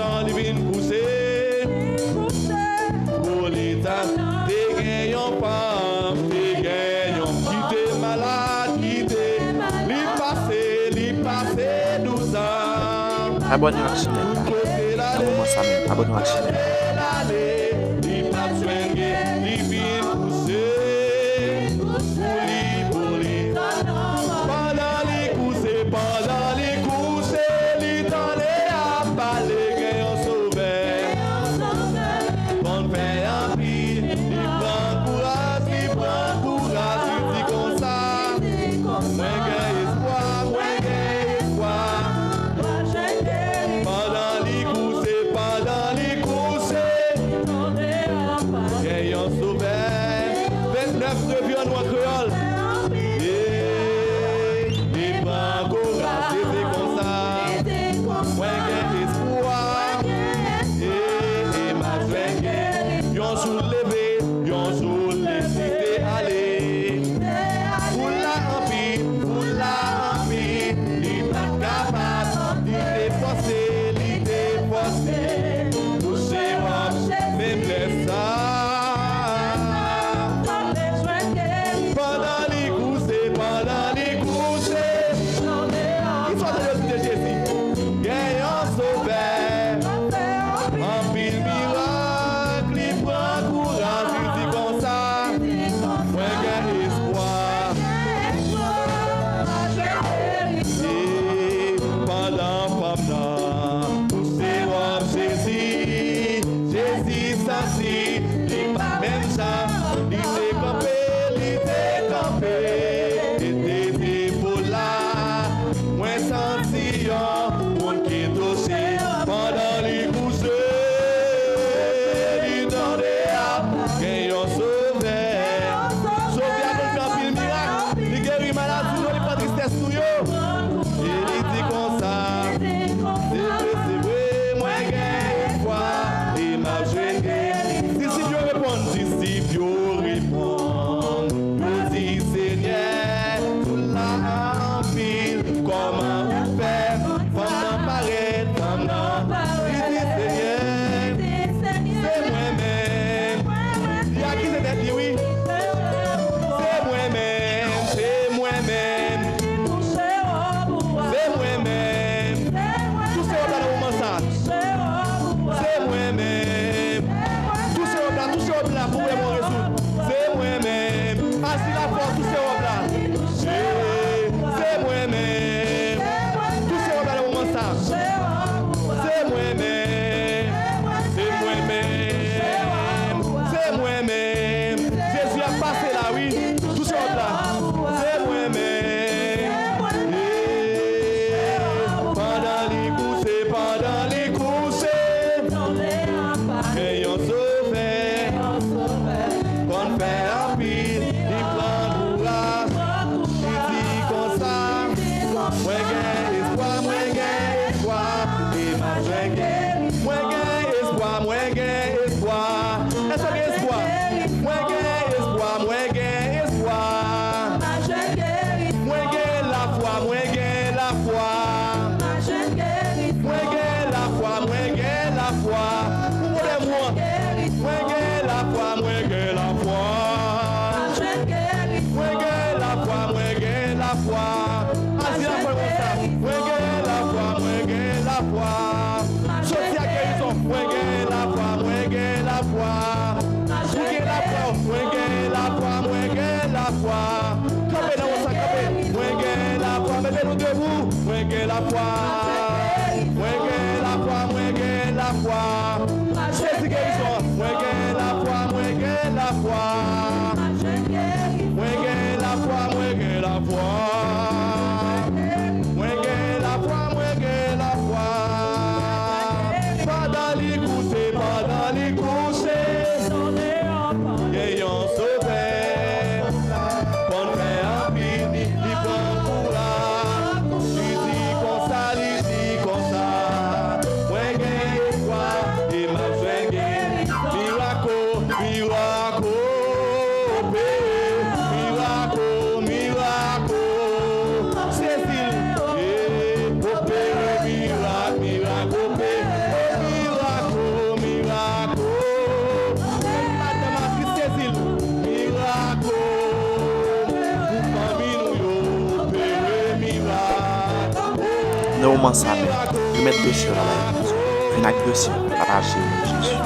sang li vin pousser. Pour l'état, t'es gagnant femme, t'es gagnant. Qui t'es malade, qui t'es. Li passé 12 ans. Abonnez-vous à la chaîne. Abonnez-vous à la chaîne. Li pas swingé, li vin pousser. Pour li. Pendant li coussé, li tendé à parler gagnant sauveur. Bon fait un pile, li prend courage, il dit comme ça. Moi gagne espoir. Pendant li coussé, gagnant sauveur. 29 reviens noir créole. Li prend courage, c'est comme ça. Moi gagne espoir. Et ma swingé, yon soulevé, cité aller. Pour la empire, li pas capable, li déforcé. Touché wap, même laisse ça. Pendant les coussé. Histoire de Jésus. Gagnant sauveur. En pile miracle, il prend courage, il dit comme ça. Moi gagne espoir. Et pendant femme poussé wap Jésus s'assit. Même ça, il s'est campé. Et t'es pour là. Moi senti un monde qui est touché. Pendant les coussés, il tendait à gagner un sauveur. Sauveur avec un pile miracle. Il guérit maladie, il pas tristesse pour eux. Et il dit comme ça. C'est vrai, moi gagne espoir. Et ma jeune Dieu répond, je dis Seigneur, tout là en pile, comment vous faire, comment paraître, comment, il dit Seigneur, c'est moi-même, il y a qui c'est dit oui, c'est moi-même, tout c'est au plan de mon sac, c'est moi-même, tout c'est au plan pour mon résoudre. C'est moi-même, assis la force, tout c'est au plat. C'est moi-même, tout c'est au plat de mon sang. C'est moi-même, Jésus a passé là, oui, tout c'est au plat. C'est moi-même, pendant les coussés, ayant sauvé. Qu'on fait un pile, il prend courage, il dit comme ça. Moi gagne espoir, et ma swingé. Moi gagne espoir. Est-ce que espoir? Moi gagne espoir. Moi gagne la foi. Moi gagne la foi. Pour moi, moi gagne la foi. Moi gagne la foi. Assis la foi comme ça. Moi gagne la foi. Sorti à guérison. Moi gagne la foi. Moi gagne la foi. Campez dans votre sac, campez. Moi gagne la foi. Mettez-nous debout. Moi gagne la foi. Jésus guérison. Moi gagne la foi. Moi gagne la foi. Pendant les coussés, ayant sauvé, qu'on fait un pile, il prend courage, il dit comme ça. Moi gagne espoir, et ma swingé, miracle. Cécile, opéré, miracle, moment ça même, nous mettons dossier là bas. Venez avec dossier, partager Jésus.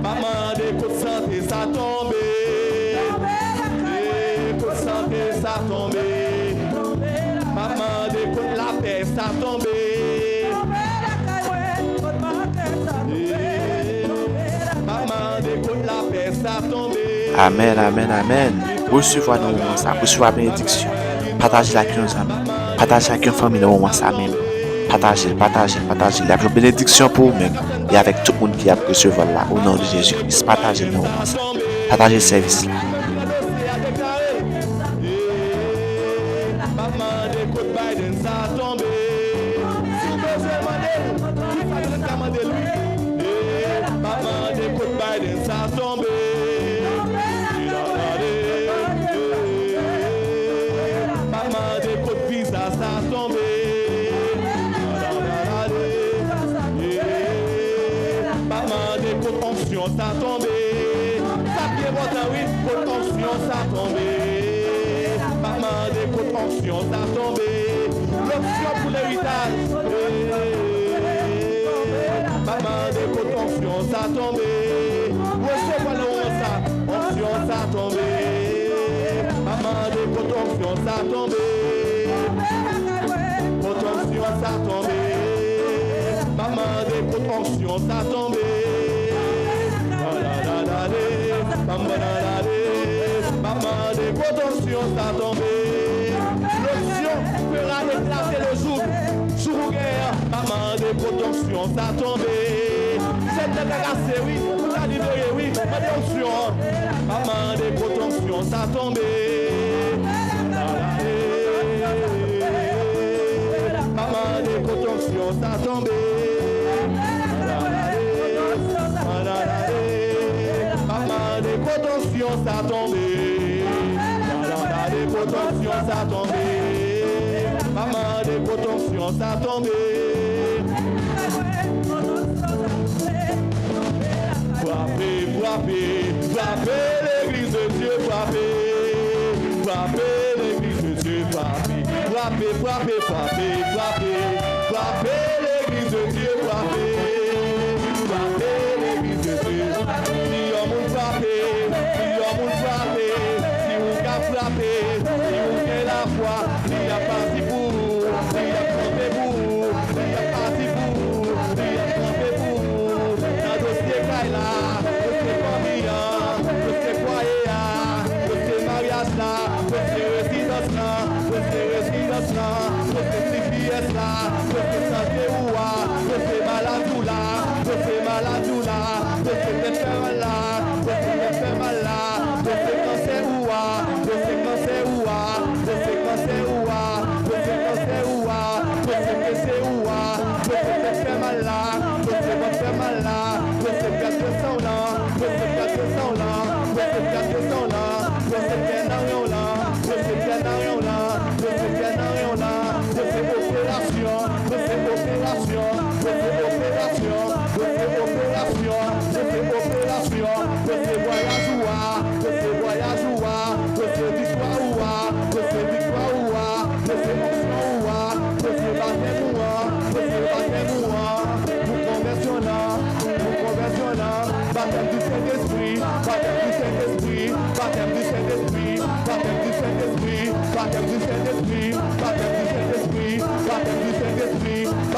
Maman de côte santé ça tombé, côte santé ça tombé, maman de côte la paix ça tombé, maman de côte la paix ça tombé. Amen, amen, amen. Recevez nous moment ça, recevez la bénédiction. Partagez la avec nos amis, partagez avec une famille au moment ça même. Partagez. La bénédiction pour vous-même et avec tout le monde qui a recevoir là, au nom de Jésus-Christ. Partagez le moment. Partagez le service là. Ça tombé, ça pied votre oui, tension ça tombé, maman des côtes tension ça tombé, l'option pour l'héritage, maman des côtes tension ça tombé, recevez le ça, tension ça tombé, maman des côtes tension ça tombé, tension ça tombé, maman des côtes tension ça tombé. Maman des potentiels ça tombé. L'option fera éclater le jour guerre. Maman des potentiels ça tombé. C'est débarrassé, oui, vous la libéré, oui, attention. Maman des potentiels ça tombé. Maman des potentiels ça tombé. Potentiels ça tombé, des potentiels ça tombé, maman des potentiels ça tombé. Frappez l'église de Dieu, frappez l'église de Dieu, frappez l'église de Dieu, frappez l'église de Dieu. Frapper, si vous avez la foi, il y a parti pour vous, il y a campé pour vous, il y a parti pour vous, il y a campé pour vous. Dans le dossier Kaila, dossier famille, dossier foyer, dossier mariage là, dossier résidence là, dossier CPS là, dossier santé ouah, dossier maladou là, dossier ferme là, dossier ferme là, dossier cancer ouah.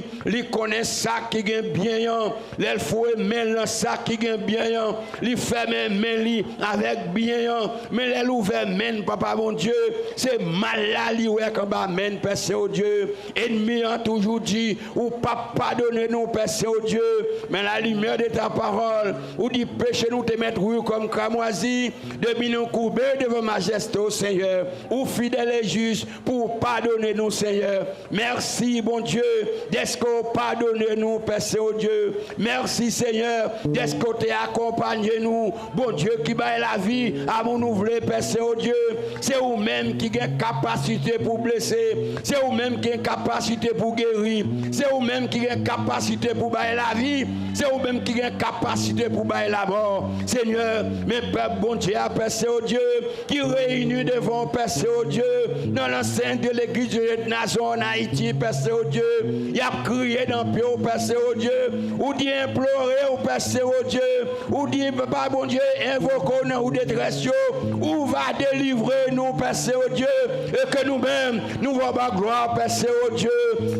dit, il connaît ça qui est bien, il faut aimer ça qui est bien, il fait même avec bien, mais il ouvert main, papa mon Dieu, c'est mal là, il ouais quand bas main, Père Saint-Dieu, ennemi a toujours dit, ou pas pardonner nous, Père Saint-Dieu, mais la lumière de ta parole, ou dit péché nous te mettre comme cramoisi, depuis nous couper devant majesté au Seigneur, ou fidèle et juste pour pardonner nous, Seigneur. Merci, bon Dieu, d'être que pardonner nous, Père Saint-Dieu. Merci, Seigneur, d'être que tu accompagné nous, bon Dieu, qui bat la vie à mon ouvrier, Père Saint-Dieu. C'est vous-même qui avez capacité pour blesser, c'est vous-même qui avez capacité pour guérir, c'est vous-même qui avez capacité pour battre la vie, c'est vous-même qui avez capacité pour battre la mort. Seigneur, mes peuples, bon Dieu, Père Saint-Dieu, qui réunit devant Père Saint-Dieu, dans l'enceinte de l'église de la nation en Haïti, Père Saint-Dieu, il a crié dans le pied au Père Saint-Dieu, ou dit implorer au Père Saint-Dieu, ou dit, Papa, bon Dieu, invoquons nos détresse, ou va délivrer nous, Père Saint-Dieu, et que nous-mêmes, nous voyons gloire, Père Saint-Dieu,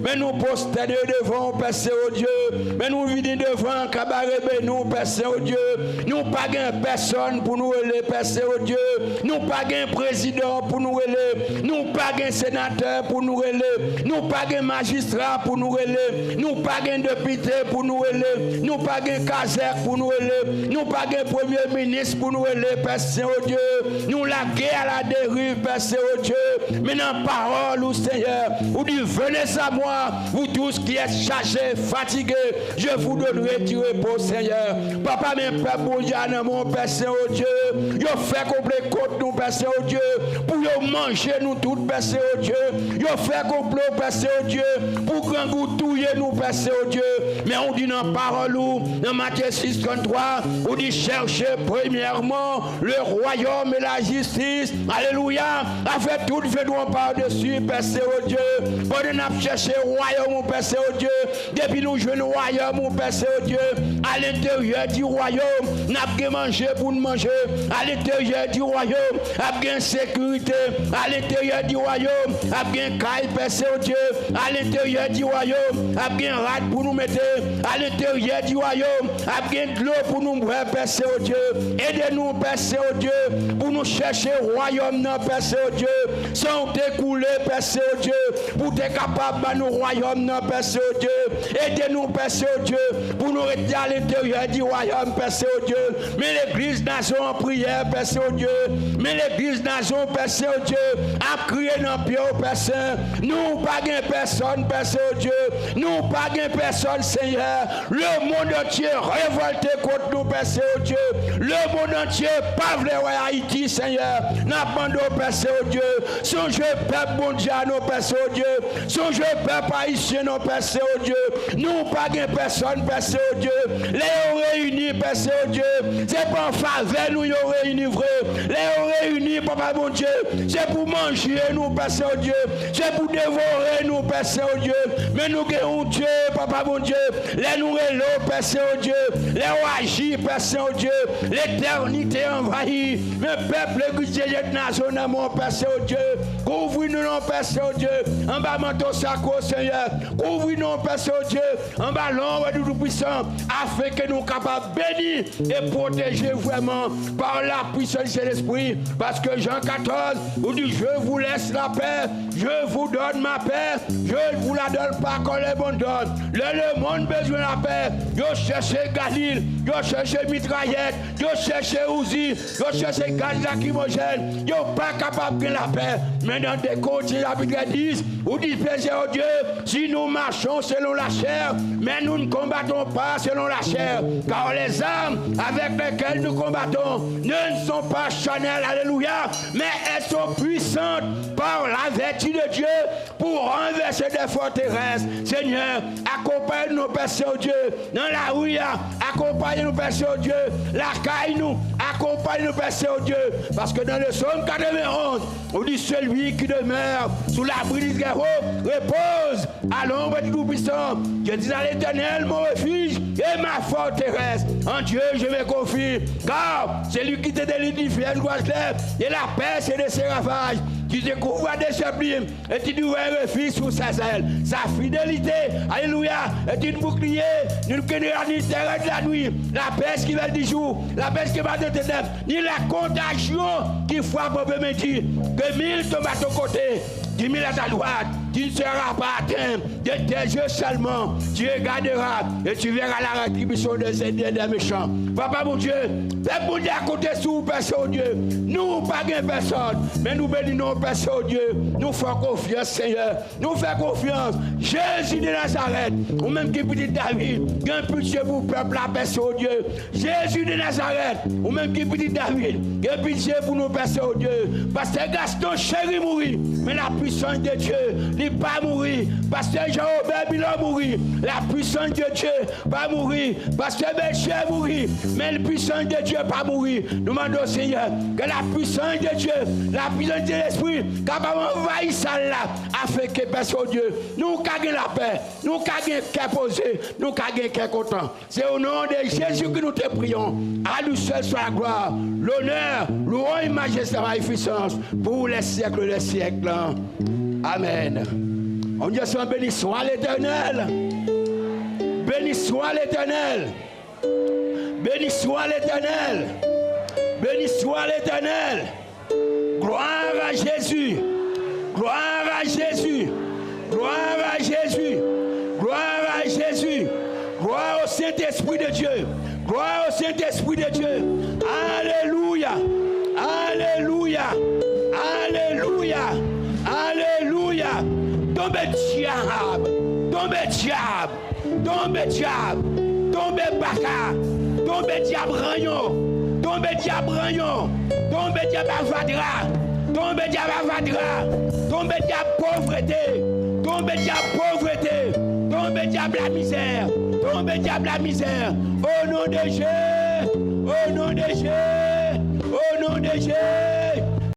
mais nous posterner devant, Père Saint-Dieu, mais nous vider devant, cabaret, nous, Père Saint-Dieu, nous pas gain personne pour nous aider, Père Saint-Dieu, nous pas gain président pour nous aider, nous pas gain sénateur pour nous aider, nous pas gain magistrat pour nous aider, nous pas gain député pour nous aider, nous pas gain caser pour nous aider, nous pas gain premier ministre pour nous aider, Père Saint-Dieu, nous la guerre à la dérive, Père Saint-Dieu, mais dans parole, ou Seigneur, vous dites, venez à moi, vous tous qui êtes chargés, fatigués, je vous donnerai du repos, Seigneur. Papa, mes pères, bon Dieu, mon Père Saint-Dieu, je fais complet contre nous, Père Saint-Dieu, pour manger nous tous, Père Saint-Dieu, je fais complet, Père Saint-Dieu, pour grand goût touiller nous, Père Saint-Dieu, mais on dit dans parole, dans Matthieu 6, 33, on dit chercher premièrement le royaume et la justice, alléluia, afin tout fait nous par-dessus, Père Saint-Dieu, pour nous chercher le royaume, Père Saint-Dieu, depuis nous jouons le royaume, Père Saint-Dieu, à l'intérieur du royaume, nous avons mangé pour nous manger, à l'intérieur du royaume, nous avons sécurité, à l'intérieur du royaume, nous avons caille, Père Saint-Dieu, à l'intérieur du royaume, nous avons rad pour nous mettre, à l'intérieur du royaume, nous avons de l'eau pour nous boire, Père Saint-Dieu, aidez-nous, Père Saint-Dieu, pour nous chercher le royaume, Père Saint-Dieu, sans t'écouler, Père Saint-Dieu, pour être capable de nous royaume, Père Saint-Dieu, aidez-nous, Père Saint-Dieu, pour nous rester à l'intérieur du royaume, Père Saint-Dieu, mais l'église nation en prière, Père Saint-Dieu, mais l'église nation, Père Saint-Dieu, a crié dans le pied, Père Saint, nous pas gain personne, Père Saint-Dieu, nous pas gain personne, Seigneur, le monde entier révolté contre nous, Père Saint-Dieu, le monde entier pas vrai Haïti, Seigneur, n'abandonne, Père Saint-Dieu, songez, Père bon Dieu, nos Père Saint-Dieu, songez, Père haïtien, nos Père Saint-Dieu, nous pas gain personne, Père Saint-Dieu, les réunis, Père Saint-Dieu, c'est pas en faveur, nous réunis vrai, les réunis, Papa bon Dieu, c'est pour manger nous, Père Saint-Dieu, c'est pour dévorer nous, Père Saint-Dieu, mais nous gagnons Dieu, Papa bon Dieu, les nous relons, Père Saint-Dieu, les agis, Père Saint-Dieu, l'éternité envahie, le peuple, l'église de nation, mon Père Saint-Dieu, couvre-nous, non, Père Saint-Dieu, en bas manteau sacro, Seigneur, couvre-nous, Père Saint-Dieu, en bas l'ombre du Tout-Puissant, afin que nous capables de bénir et protéger vraiment par la puissance de l'Esprit, parce que Jean 14, vous dit, je vous laisse la paix, je vous donne ma paix, je ne vous la donne pas comme les bons donnent. Le monde besoin de la paix, je cherche Galil, je cherche mitraillette, je cherche Ouzi, je cherche gaz lacrymogène, je ne pas capable de la paix. Mais dans des côtes, chapitre 10, vous dites, Père Dieu, si nous marchons selon la chair, mais nous ne combattons pas selon la chair, car les armes avec lesquelles nous combattons ne sont pas charnelles, alléluia, mais elles sont puissantes par la vertu de Dieu pour renverser des forteresses. Seigneur, accompagne-nous, Père Saint-Dieu, dans la rue, accompagne-nous, Père Saint-Dieu, la caille nous, accompagne-nous, Père Saint-Dieu, parce que dans le psaume 91, on dit celui qui demeure sous l'abri du Très-Haut repose à l'ombre du Tout-Puissant. Je dis à l'Éternel, mon refuge et ma forteresse. En Dieu, je me confie, car c'est lui qui te délivre du fiel et la paix, c'est de ses ravages. tu découvres des sublimes et tu dois refuser sous sa zèle. Sa fidélité, alléluia, est une bouclier, nous connaissons ni terre de la nuit, la peste qui va du jour, la peste qui va de ténèbres, ni la contagion qui frappe au même dit que 1000 tombent à ton côté, 10 000 à ta droite, tu ne seras pas atteint de tes yeux seulement, tu regarderas et tu verras la rétribution des méchants. Papa mon Dieu, peuple mon Dieu à côté sous personne Dieu, nous pas de personne, mais nous bénissons personne Dieu, nous faisons confiance Seigneur, nous faisons confiance, Jésus de Nazareth, ou même qui petit David, qui a pitié pour le peuple la personne Dieu, Jésus de Nazareth, ou même qui petit David, qui a pitié pour nous personne Dieu, parce que Gaston chéri mourir, mais la puissance de Dieu, il pas mourir, parce que Jean-Robert il a mourir, la puissance de Dieu pas mourir, parce que Béché mourir, mais la puissance de Dieu pas mourir. Nous demandons au Seigneur que la puissance de Dieu, la puissance de l'Esprit, capable d'envahir ça là, afin que personne Dieu, nous caguons la paix, nous caguons cœur posé, nous caguons cœur content. C'est au nom de Jésus que nous te prions. À lui seul soit la gloire, l'honneur, louange et majesté, magnificence pour les siècles des siècles. Amen. On dit soit béni soit l'Éternel. Béni soit l'Éternel. Béni soit l'Éternel. Béni soit l'Éternel. Gloire à Jésus. Gloire à Jésus. Gloire à Jésus. Gloire à Jésus. Gloire au Saint-Esprit de Dieu. Gloire au Saint-Esprit de Dieu. Alléluia. Alléluia. Alléluia. Alléluia. Tombez diable. Tombez diable. Tombez diable. Tombez baka. Tombez diable ragnon. Tombez diable ragnon. Tombez diable avadra. Tombez diable avadra. Tombez diable pauvreté. Tombez diable pauvreté. Tombez diable la misère. Tombez diable la misère. Au nom de Jésus. Au nom de Jésus. Au nom de Jésus.